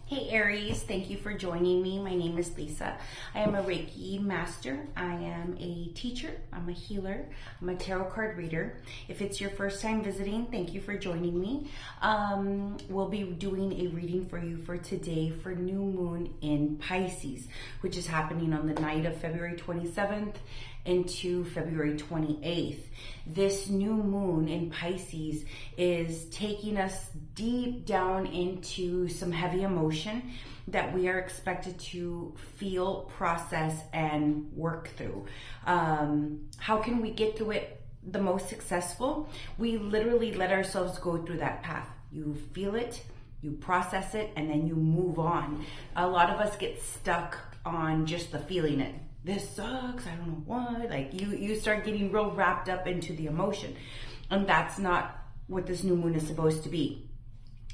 Hey Aries, thank you for joining me. My name is Lisa. I am a Reiki master. I am a teacher. I'm a healer. I'm a tarot card reader. If it's your first time visiting, thank you for joining me. We'll be doing a reading for you for today for new moon in Pisces, which is happening on the night of February 27th into February 28th. This new moon in Pisces is taking us deep down into some heavy emotion that we are expected to feel, process, and work through. How can we get through it the most successful? We literally let ourselves go through that path. You feel it, you process it, and then you move on. A lot of us get stuck on just the feeling it. This sucks, I don't know what. Like you start getting real wrapped up into the emotion. And that's not what this new moon is supposed to be.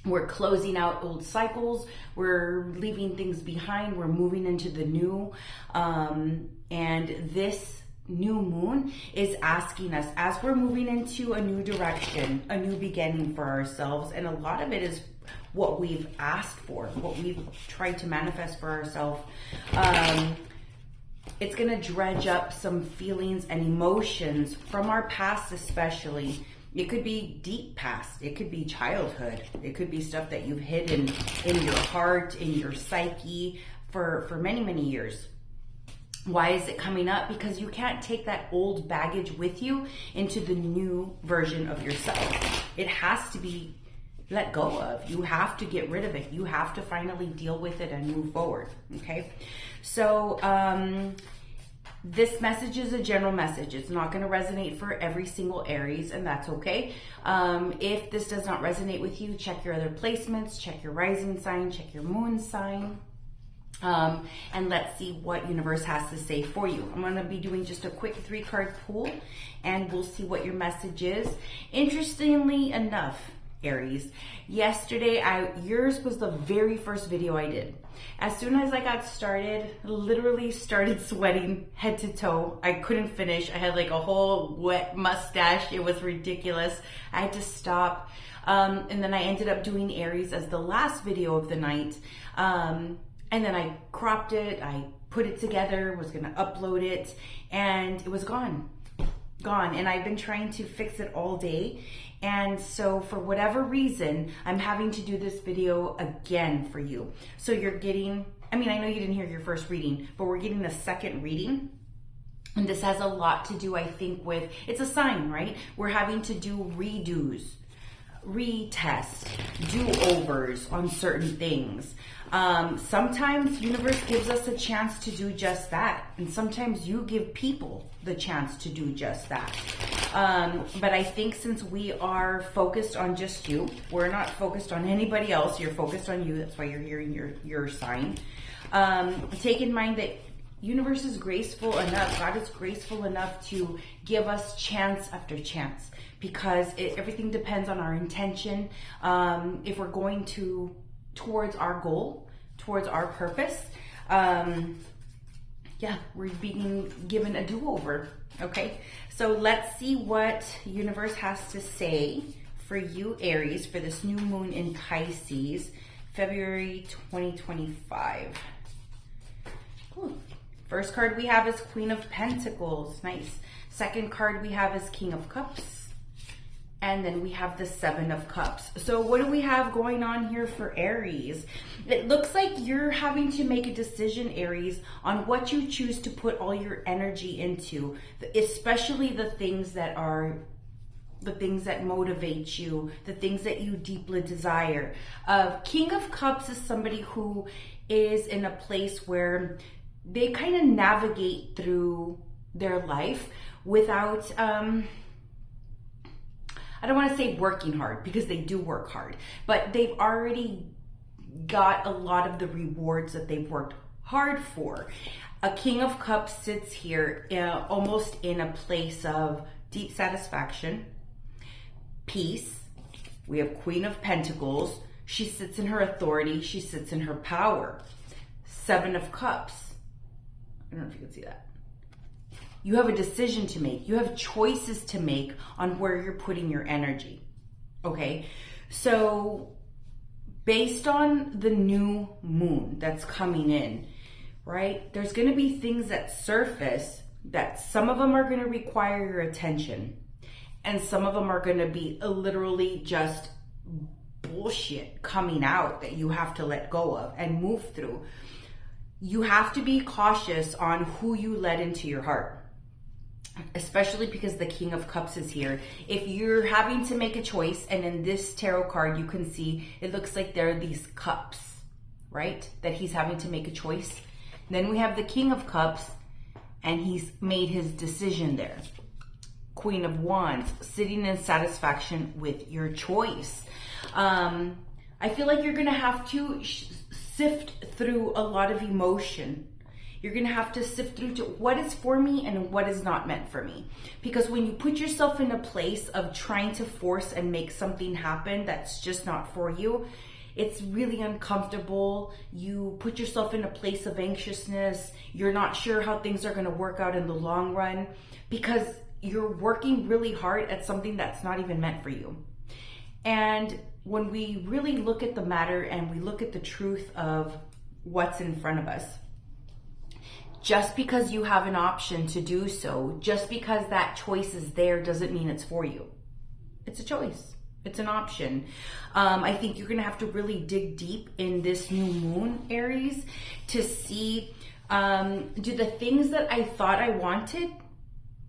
We're closing out old cycles. We're leaving things behind. We're moving into the new. And this new moon is asking us, as we're moving into a new direction, a new beginning for ourselves. And a lot of it is what we've asked for, what we've tried to manifest for ourselves. It's going to dredge up some feelings and emotions from our past, especially. It could be deep past. It could be childhood. It could be stuff that you've hidden in your heart, in your psyche for many, many years. Why is it coming up? Because you can't take that old baggage with you into the new version of yourself. It has to be let go of. You have to get rid of it. You have to finally deal with it and move forward. Okay. So, this message is a general message. It's not going to resonate for every single Aries, and that's okay. If this does not resonate with you, check your other placements, check your rising sign, check your moon sign. And let's see what universe has to say for you. I'm going to be doing just a quick 3-card pull, and we'll see what your message is. Interestingly enough, Aries, yesterday yours was the very first video I did. As soon as I got started, literally started sweating head to toe. I couldn't finish. I had like a whole wet mustache. It was ridiculous. I had to stop. And then I ended up doing Aries as the last video of the night. And then I cropped it. I put it together, was going to upload it, and it was gone. And I've been trying to fix it all day. And so for whatever reason, I'm having to do this video again for you. So you're getting, I know you didn't hear your first reading, but we're getting a second reading. And this has a lot to do, I think, with, it's a sign, right? We're having to do redos, retest, do-overs on certain things. Sometimes universe gives us a chance to do just that. And sometimes you give people the chance to do just that. But I think since we are focused on just you, we're not focused on anybody else. You're focused on you. That's why you're hearing your sign. Take in mind that universe is graceful enough. God is graceful enough to give us chance after chance, because everything depends on our intention. If we're going towards our goal, towards our purpose, we're being given a do-over. Okay, so let's see what universe has to say for you, Aries, for this new moon in Pisces, February 2025. Ooh. First card we have is Queen of Pentacles. Nice. Second card we have is King of Cups. And then we have the 7 of Cups. So what do we have going on here for Aries? It looks like you're having to make a decision, Aries, on what you choose to put all your energy into, especially the things that motivate you, the things that you deeply desire. King of Cups is somebody who is in a place where they kind of navigate through their life without, I don't want to say working hard, because they do work hard, but they've already got a lot of the rewards that they've worked hard for. A King of Cups sits here almost in a place of deep satisfaction, peace. We have Queen of Pentacles. She sits in her authority. She sits in her power. 7 of Cups. I don't know if you can see that. You have a decision to make. You have choices to make on where you're putting your energy. Okay? So based on the new moon that's coming in, right? There's going to be things that surface that some of them are going to require your attention, and some of them are going to be literally just bullshit coming out that you have to let go of and move through. You have to be cautious on who you let into your heart, especially because the King of Cups is here. If you're having to make a choice, and in this tarot card you can see it looks like there are these cups, right, that he's having to make a choice. Then we have the King of Cups, and he's made his decision there. Queen of Wands, sitting in satisfaction with your choice. I feel like you're gonna have to sift through a lot of emotion. You're gonna have to sift through to what is for me and what is not meant for me. Because when you put yourself in a place of trying to force and make something happen that's just not for you, it's really uncomfortable. You put yourself in a place of anxiousness. You're not sure how things are gonna work out in the long run because you're working really hard at something that's not even meant for you. And when we really look at the matter and we look at the truth of what's in front of us, just because you have an option to do so, just because that choice is there, doesn't mean it's for you. It's a choice. It's an option. I think you're going to have to really dig deep in this new moon, Aries, to see, do the things that I thought I wanted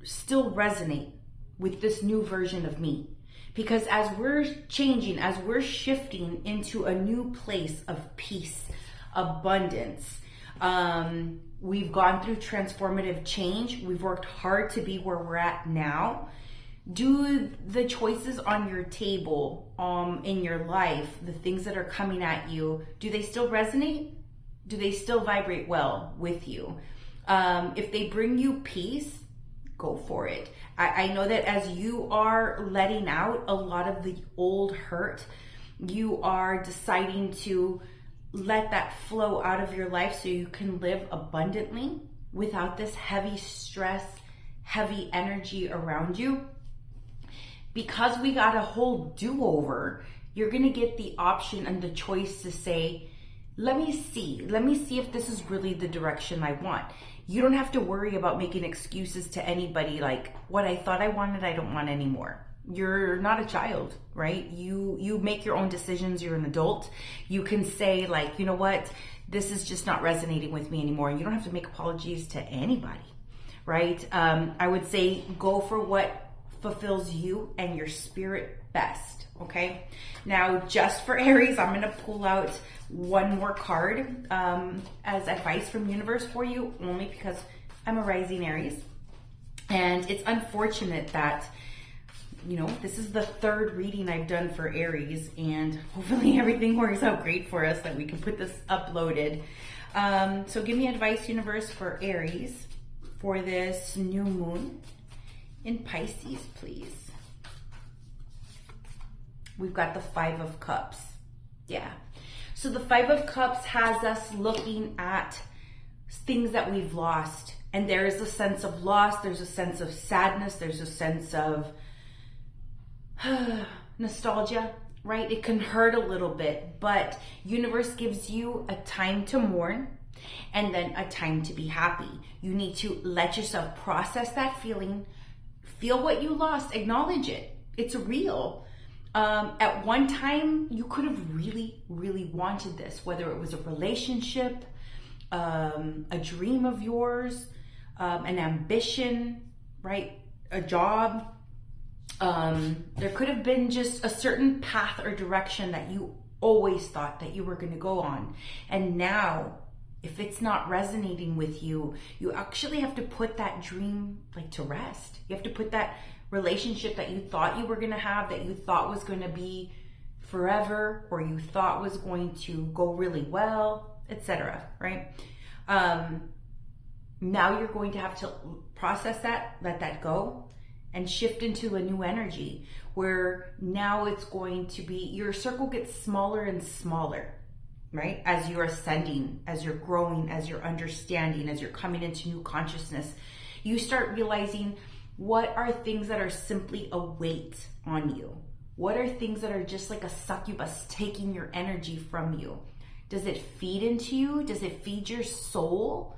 still resonate with this new version of me? Because as we're changing, as we're shifting into a new place of peace, abundance, we've gone through transformative change. We've worked hard to be where we're at now. Do the choices on your table, in your life, the things that are coming at you, do they still resonate? Do they still vibrate well with you? If they bring you peace, go for it. I know that as you are letting out a lot of the old hurt, you are deciding to let that flow out of your life so you can live abundantly without this heavy stress, heavy energy around you. Because we got a whole do-over, you're going to get the option and the choice to say, let me see if this is really the direction I want. You don't have to worry about making excuses to anybody like, what I thought I wanted, I don't want anymore. You're not a child, right? You make your own decisions. You're an adult. You can say like, you know what, this is just not resonating with me anymore. And you don't have to make apologies to anybody, right? I would say go for what fulfills you and your spirit best, okay? Now, just for Aries, I'm gonna pull out one more card as advice from universe for you, only because I'm a rising Aries. And it's unfortunate that, you know, this is the third reading I've done for Aries, and hopefully everything works out great for us that we can put this uploaded. So give me advice, universe, for Aries for this new moon in Pisces, please. We've got the Five of Cups. Yeah. So the Five of Cups has us looking at things that we've lost. And there is a sense of loss. There's a sense of sadness. There's a sense of nostalgia, right? It can hurt a little bit, but universe gives you a time to mourn and then a time to be happy. You need to let yourself process that feeling, feel what you lost, acknowledge it. It's real. At one time, you could have really, really wanted this, whether it was a relationship, a dream of yours, an ambition, right? A job. There could have been just a certain path or direction that you always thought that you were going to go on. And now, if it's not resonating with you, you actually have to put that dream like to rest. You have to put that relationship that you thought you were going to have, that you thought was going to be forever, or you thought was going to go really well, etc., right? Now you're going to have to process that, let that go, and shift into a new energy where now it's going to be, your circle gets smaller and smaller, right? As you're ascending, as you're growing, as you're understanding, as you're coming into new consciousness, you start realizing what are things that are simply a weight on you, What are things that are just like a succubus taking your energy from you? Does it feed into you? Does it feed your soul?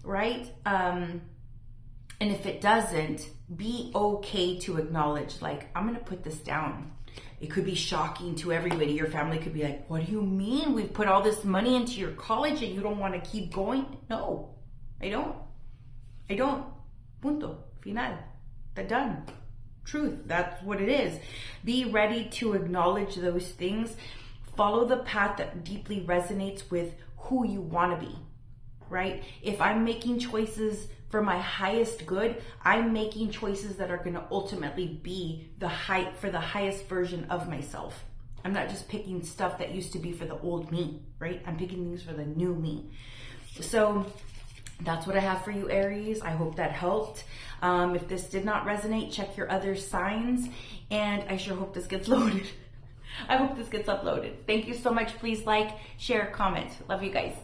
Right? And if it doesn't, be okay to acknowledge, like, I'm going to put this down. It could be shocking to everybody. Your family could be like, what do you mean? We've put all this money into your college and you don't want to keep going? No, I don't. I don't. Punto. Final. They're done. Truth. That's what it is. Be ready to acknowledge those things. Follow the path that deeply resonates with who you want to be, right? If I'm making choices for my highest good, I'm making choices that are going to ultimately be the highest version of myself. I'm not just picking stuff that used to be for the old me, right? I'm picking things for the new me. So that's what I have for you, Aries. I hope that helped. If this did not resonate, check your other signs. And I sure hope this gets loaded. I hope this gets uploaded. Thank you so much. Please like, share, comment. Love you guys.